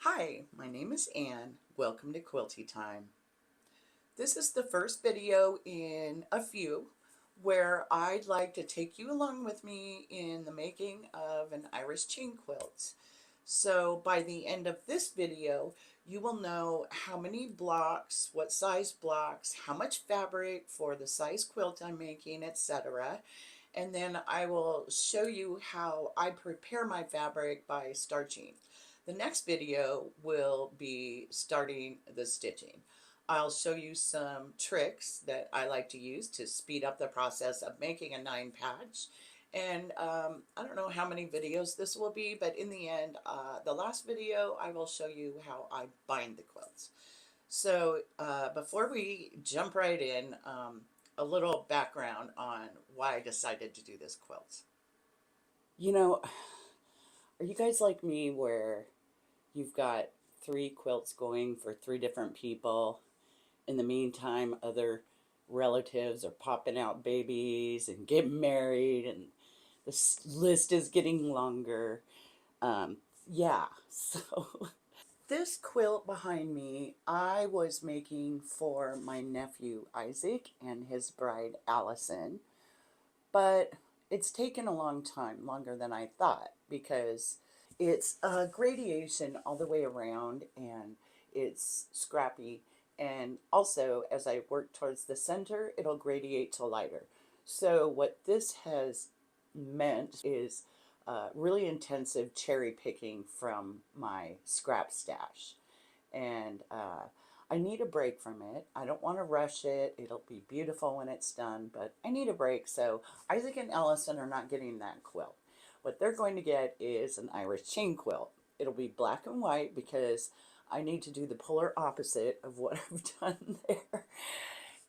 Hi, my name is Anne. Welcome to Quilty Time. This is the first video in a few where I'd like to take you along with me in the making of an Irish chain quilt. So by the end of this video, you will know how many blocks, what size blocks, how much fabric for the size quilt I'm making, etc. And then I will show you how I prepare my fabric by starching. The next video will be starting the stitching. I'll show you some tricks that I like to use to speed up the process of making a 9 patch. And I don't know how many videos this will be, but in the end, the last video, I will show you how I bind the quilts. So before we jump right in, a little background on why I decided to do this quilt. You know, are you guys like me where you've got 3 quilts going for 3 different people? In the meantime, other relatives are popping out babies and getting married, and the list is getting longer. Yeah, so this quilt behind me, I was making for my nephew Isaac and his bride Allison, but it's taken a long time, longer than I thought, because it's a gradation all the way around and it's scrappy. And also, as I work towards the center, it'll gradiate to lighter. So what this has meant is really intensive cherry picking from my scrap stash. And I need a break from it. I don't want to rush it. It'll be beautiful when it's done, but I need a break. So Isaac and Ellison are not getting that quilt. What they're going to get is an Irish chain quilt. It'll be black and white because I need to do the polar opposite of what I've done there.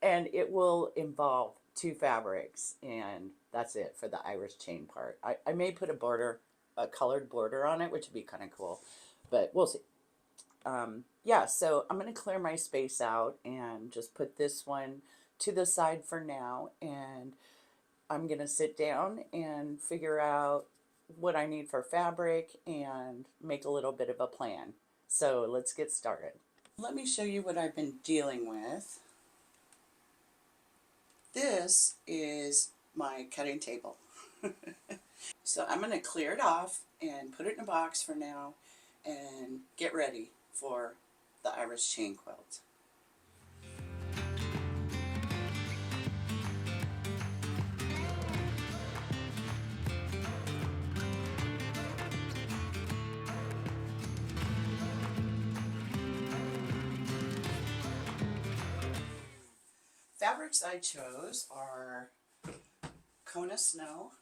And it will involve 2 fabrics, and that's it for the Irish chain part. I may put a colored border on it, which would be kind of cool, but we'll see. Yeah, so I'm going to clear my space out and just put this one to the side for now. And I'm going to sit down and figure out what I need for fabric and make a little bit of a plan. So let's get started. Let me show you what I've been dealing with. This is my cutting table. So I'm going to clear it off and put it in a box for now and get ready for the Irish chain quilt. Fabrics I chose are Kona Snow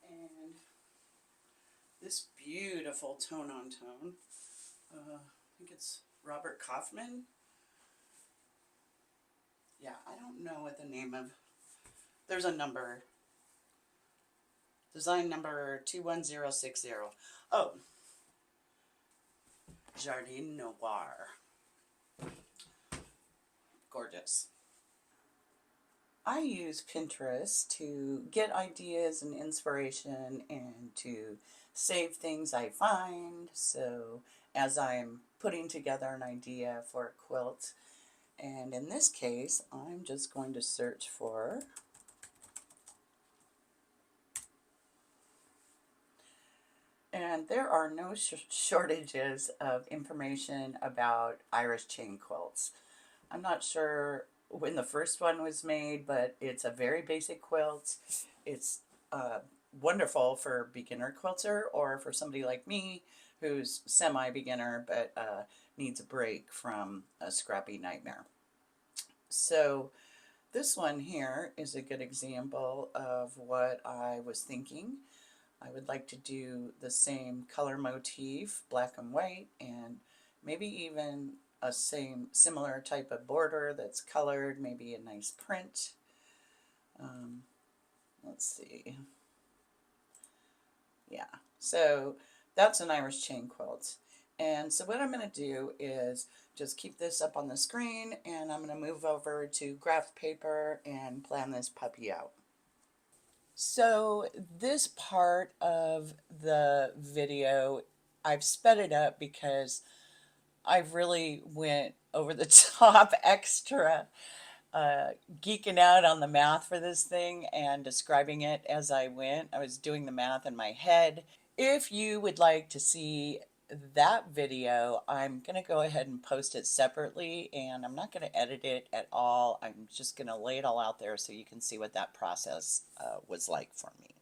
and this beautiful tone-on-tone. I think it's Robert Kaufman. Yeah, I don't know what the name of. There's a number. Design number 21060. Oh, Jardine Noir. Gorgeous. I use Pinterest to get ideas and inspiration and to save things I find. So as I'm putting together an idea for a quilt, and in this case, I'm just going to search for and there are no shortages of information about Irish chain quilts. I'm not sure when the first one was made, but it's a very basic quilt. It's wonderful for beginner quilter or for somebody like me who's semi-beginner but needs a break from a scrappy nightmare. So this one here is a good example of what I was thinking. I would like to do the same color motif, black and white, and maybe even a similar type of border that's colored, maybe a nice print. Let's see. Yeah, so that's an Irish chain quilt. And so what I'm going to do is just keep this up on the screen, and I'm going to move over to graph paper and plan this puppy out. So this part of the video I've sped it up because I've really went over the top extra geeking out on the math for this thing and describing it as I went. I was doing the math in my head. If you would like to see that video, I'm going to go ahead and post it separately, and I'm not going to edit it at all. I'm just going to lay it all out there so you can see what that process was like for me.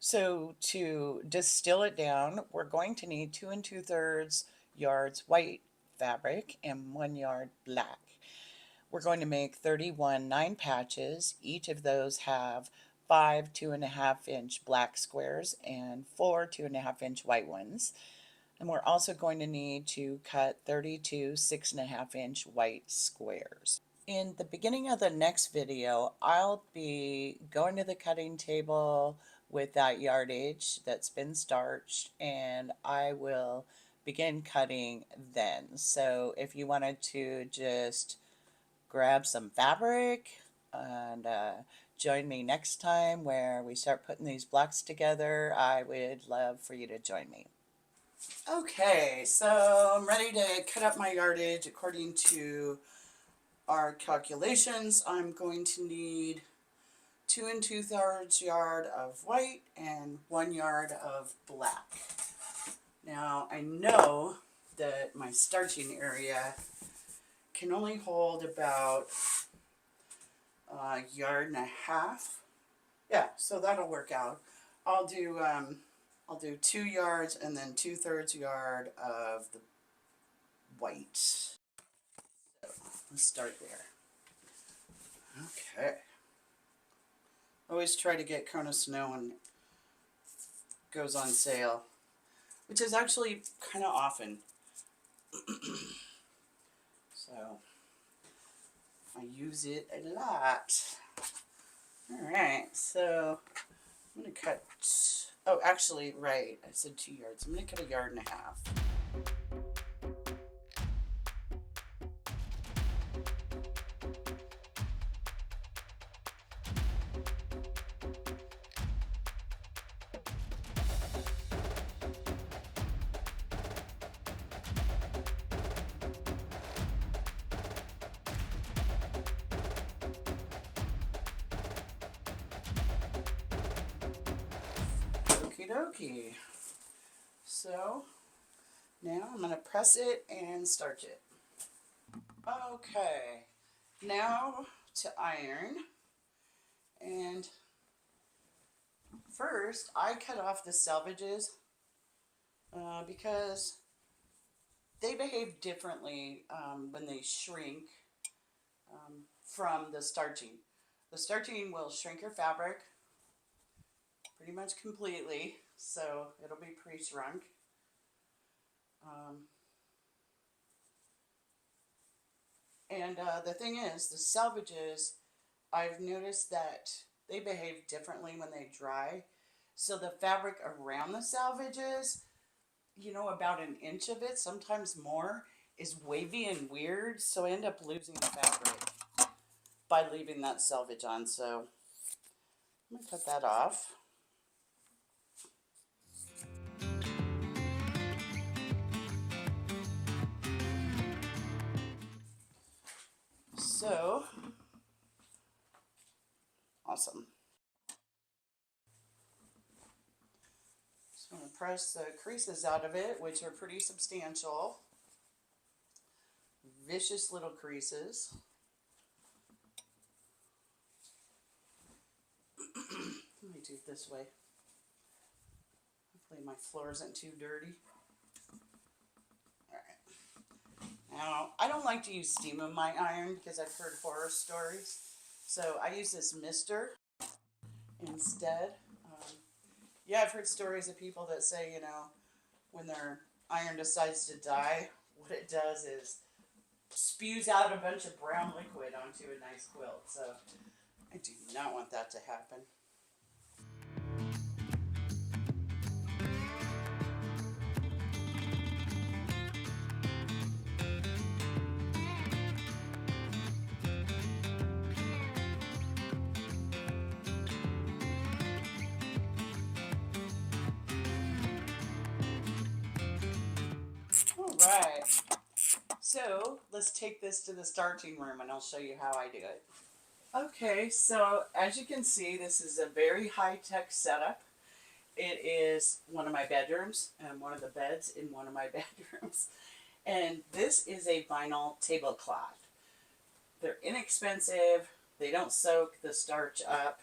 So to distill it down, we're going to need 2 2/3 yards white fabric and 1 yard black. We're going to make 31 9 patches. Each of those have 5 2.5-inch black squares and 4 2.5-inch white ones. And we're also going to need to cut 32 6.5-inch white squares. In the beginning of the next video, I'll be going to the cutting table with that yardage that's been starched, and I will begin cutting then. So if you wanted to just grab some fabric and join me next time where we start putting these blocks together, I would love for you to join me. Okay, so I'm ready to cut up my yardage according to our calculations. I'm going to need 2 2/3 yard of white and 1 yard of black. Now I know that my starching area can only hold about a yard and a half. Yeah, so that'll work out. I'll do 2 yards and then 2/3 yard of the white. So let's start there. Okay. Always try to get Kona Snow when it goes on sale, which is actually kind of often. So I use it a lot. Alright, so I'm going to cut, oh actually, right, I said 2 yards. I'm going to cut a yard and a half. Okie dokie. So now I'm going to press it and starch it. Okay, now to iron. And first I cut off the selvages because they behave differently when they shrink from the starching. The starching will shrink your fabric pretty much completely, so it'll be pre-shrunk. And the thing is, the selvages, I've noticed that they behave differently when they dry. So the fabric around the selvages, you know, about an inch of it, sometimes more, is wavy and weird. So I end up losing the fabric by leaving that selvage on. So I'm going to cut that off. So, awesome. So I'm going to press the creases out of it, which are pretty substantial. Vicious little creases. Let me do it this way. Hopefully my floor isn't too dirty. Now, I don't like to use steam in my iron because I've heard horror stories. So I use this mister instead. Yeah, I've heard stories of people that say, you know, when their iron decides to die, what it does is spews out a bunch of brown liquid onto a nice quilt. So I do not want that to happen. right. So let's take this to the starching room and I'll show you how I do it. Okay, so as you can see, this is a very high-tech setup. It is one of my bedrooms and one of the beds in one of my bedrooms. And this is a vinyl tablecloth. They're inexpensive. They don't soak the starch up.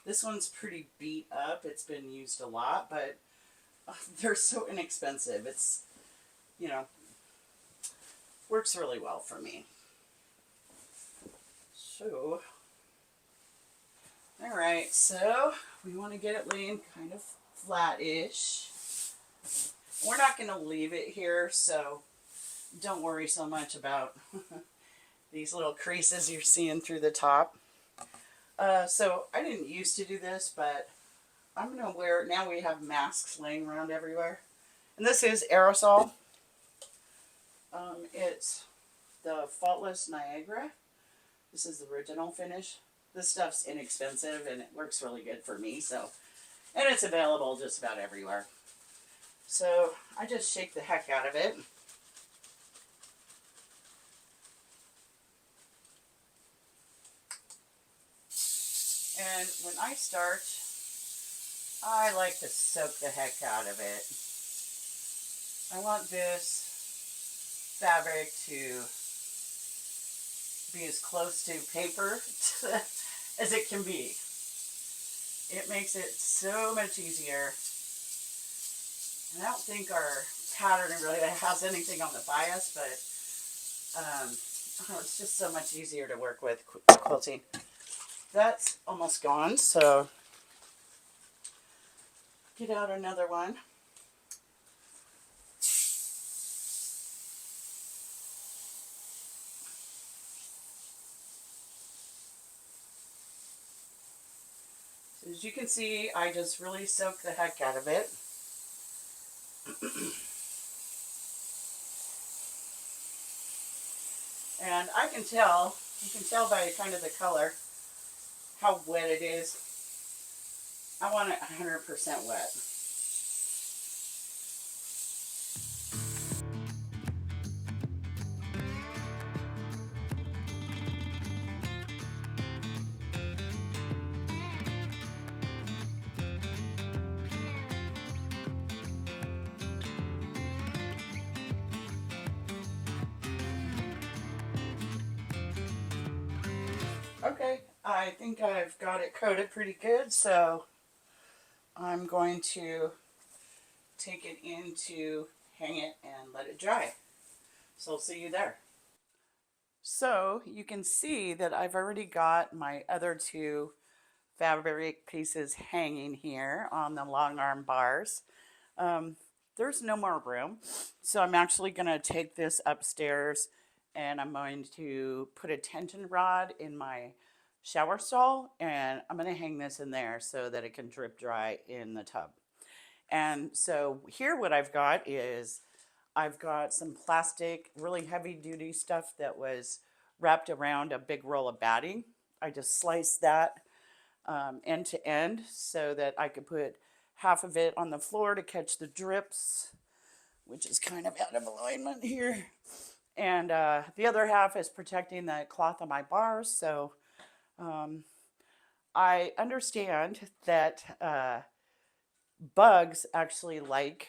This one's pretty beat up. It's been used a lot, but they're so inexpensive. It's, you know, works really well for me. So, all right, so we want to get it laying kind of flat-ish. We're not going to leave it here, so don't worry so much about these little creases you're seeing through the top. So I didn't used to do this, but I'm going to wear, now we have masks laying around everywhere. And this is aerosol. It's the Faultless Niagara. This is the original finish. This stuff's inexpensive and it works really good for me. So, and it's available just about everywhere. So I just shake the heck out of it. And when I starch, I like to soak the heck out of it. I want this fabric to be as close to paper as it can be. It makes it so much easier. And I don't think our pattern really has anything on the bias, but it's just so much easier to work with quilting. That's almost gone, so get out another one. So as you can see, I just really soak the heck out of it. And I can tell, you can tell by kind of the color, how wet it is. I want it 100% wet. Okay, I think I've got it coated pretty good, so I'm going to take it in to hang it and let it dry. So I'll see you there. So you can see that I've already got my other two fabric pieces hanging here on the long arm bars. There's no more room, so I'm actually going to take this upstairs and I'm going to put a tension rod in my shower stall and I'm going to hang this in there so that it can drip dry in the tub. And so here what I've got is I've got some plastic, really heavy duty stuff that was wrapped around a big roll of batting. I just sliced that end to end so that I could put half of it on the floor to catch the drips, which is kind of out of alignment here. And the other half is protecting the cloth on my bars. So I understand that bugs actually like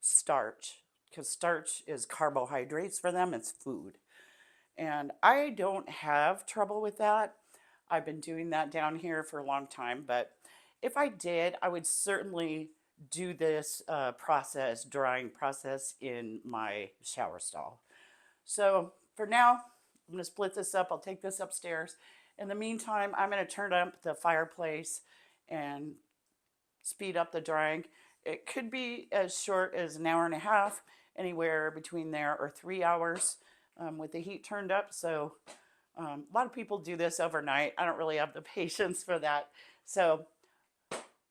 starch because starch is carbohydrates for them. It's food. And I don't have trouble with that. I've been doing that down here for a long time, but if I did, I would certainly do this drying process in my shower stall. So for now, I'm going to split this up. I'll take this upstairs. In the meantime, I'm going to turn up the fireplace and speed up the drying. It could be as short as an hour and a half, anywhere between there, or 3 hours with the heat turned up. So a lot of people do this overnight. I don't really have the patience for that. So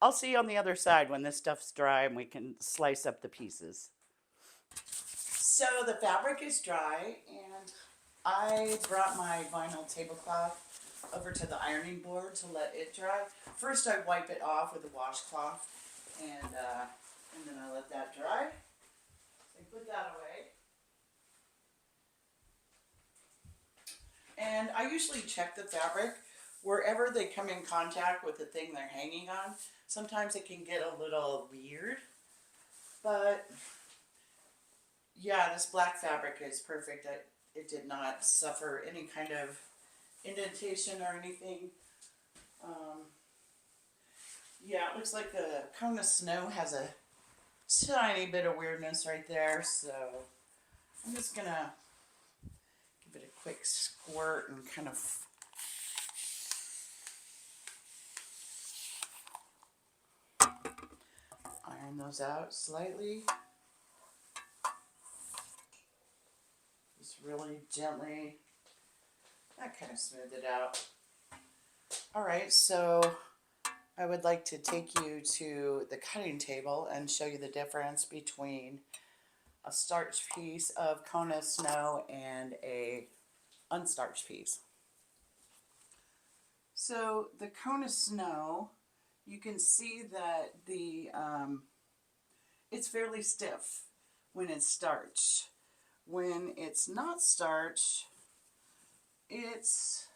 I'll see you on the other side when this stuff's dry and we can slice up the pieces. So the fabric is dry and I brought my vinyl tablecloth over to the ironing board to let it dry. First I wipe it off with a washcloth and then I let that dry. So I put that away. And I usually check the fabric wherever they come in contact with the thing they're hanging on. Sometimes it can get a little weird, but yeah, this black fabric is perfect. It did not suffer any kind of indentation or anything. Yeah, it looks like the cone of snow has a tiny bit of weirdness right there, so I'm just gonna give it a quick squirt and kind of iron those out slightly. Just really gently. That kind of smoothed it out. Alright, so I would like to take you to the cutting table and show you the difference between a starched piece of cone of snow and a unstarched piece. So the cone of snow, you can see that it's fairly stiff when it's starched. When it's not starched, it's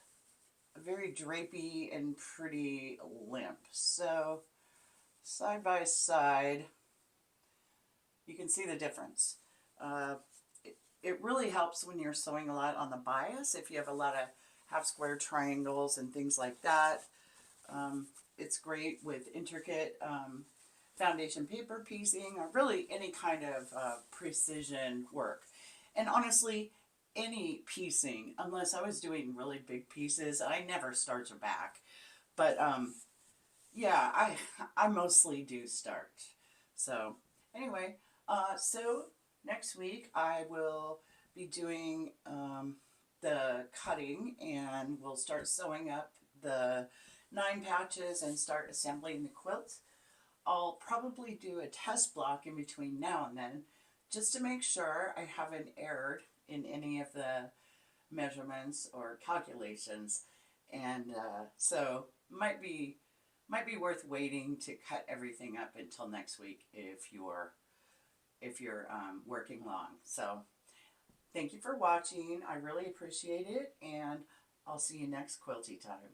very drapey and pretty limp. So side by side, you can see the difference. It really helps when you're sewing a lot on the bias. If you have a lot of half square triangles and things like that, it's great with intricate foundation paper piecing, or really any kind of precision work. And honestly, any piecing, unless I was doing really big pieces, I never starch a back. But yeah, I mostly do starch. So anyway, so next week I will be doing the cutting, and we'll start sewing up the 9 patches and start assembling the quilt. I'll probably do a test block in between now and then, just to make sure I haven't erred in any of the measurements or calculations. And so might be worth waiting to cut everything up until next week if you're working long. So thank you for watching. I really appreciate it, and I'll see you next quilty time.